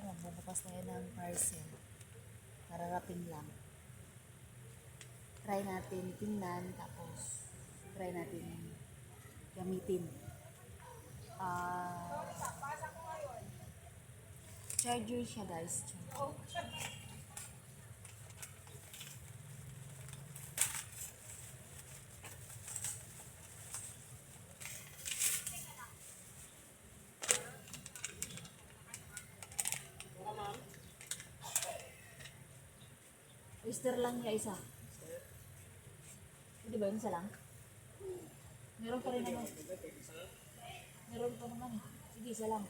magbubukas tayo ng parcel. Kararating lang. Try natin tingnan, tapos try natin gamitin. Charger siya guys. Charger. Oyster lang niya isa. Hindi ba yun isa lang? Meron pa rin naman. Meron pa naman. Sige, isa lang.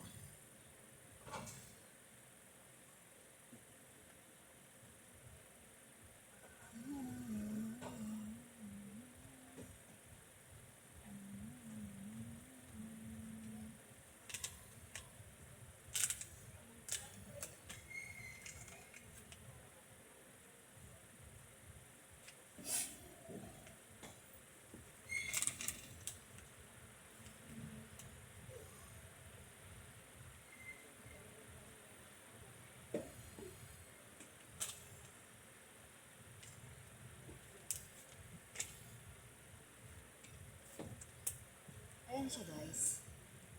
Ayan siya guys.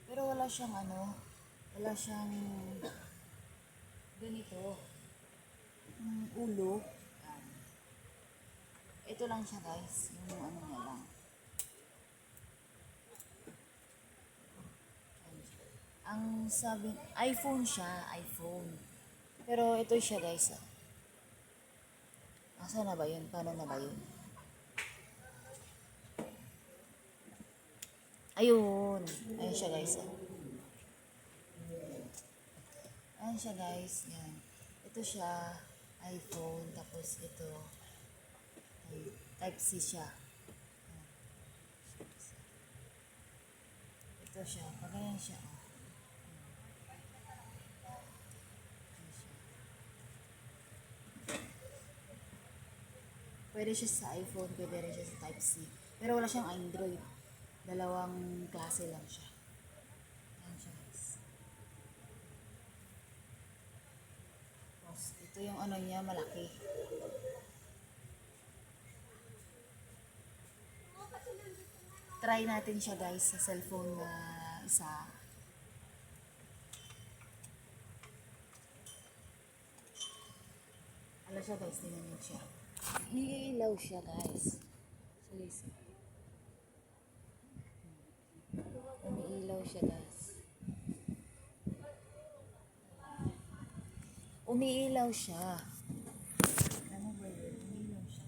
Pero wala siyang wala siyang ganito. Ulo. Ayan. Ito lang siya guys. Yung niya lang. Ang sabi, iPhone siya, iPhone. Pero ito siya guys. Asa na ba yun? Paano na ba yun? Ayun. Ayun siya guys. Ayun siya guys. Yan. Ito siya, iPhone. Tapos ito, Type-C siya. Ito siya. Pagayan siya. Pwede siya sa iPhone, pwede rin siya sa Type-C. Pero wala siyang Android. Dalawang klase lang siya. Ayan siya guys. Tapos ito yung niya, malaki. Try natin siya guys sa cellphone na isa. Ano siya guys, tingnan niyo siya. Hihilaw siya guys. So, umiilaw siya guys. Umiilaw siya. Ano ba yun? Umiilaw siya.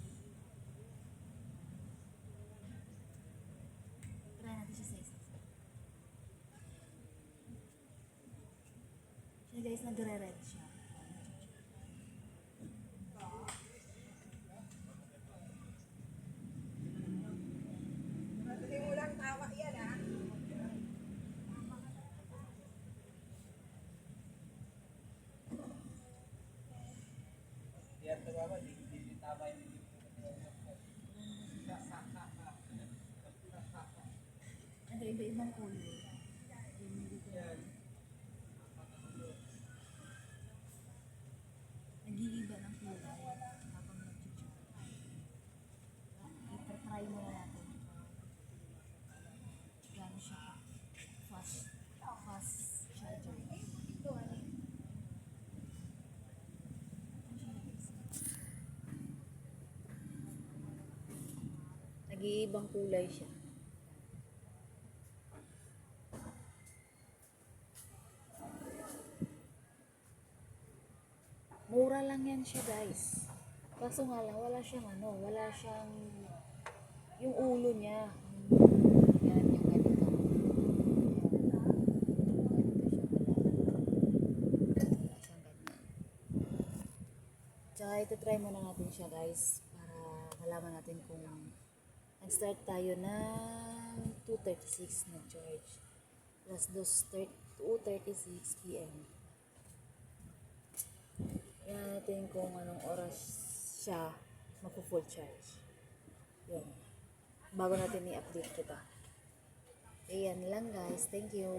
Try natin siya sa isa. Siya guys, nagre-red siya. Iba-ibang kulay. Nag-iiba ng kulay habang nag-chuchu. I-try muna natin. Gano'n siya fast charger. Nag-iibang kulay siya. Mura lang yan siya guys. Kaso nga lang, wala siyang yung ulo niya. Yan, yung ganito. Tsaka ito try muna natin siya guys. Para malaman natin kung nag-start tayo ng 2:36 na charge. Plus 2:36 PM. Yan natin kung anong oras siya magpo-full charge. Yan. Bago natin i-update kita. Ayan lang guys. Thank you.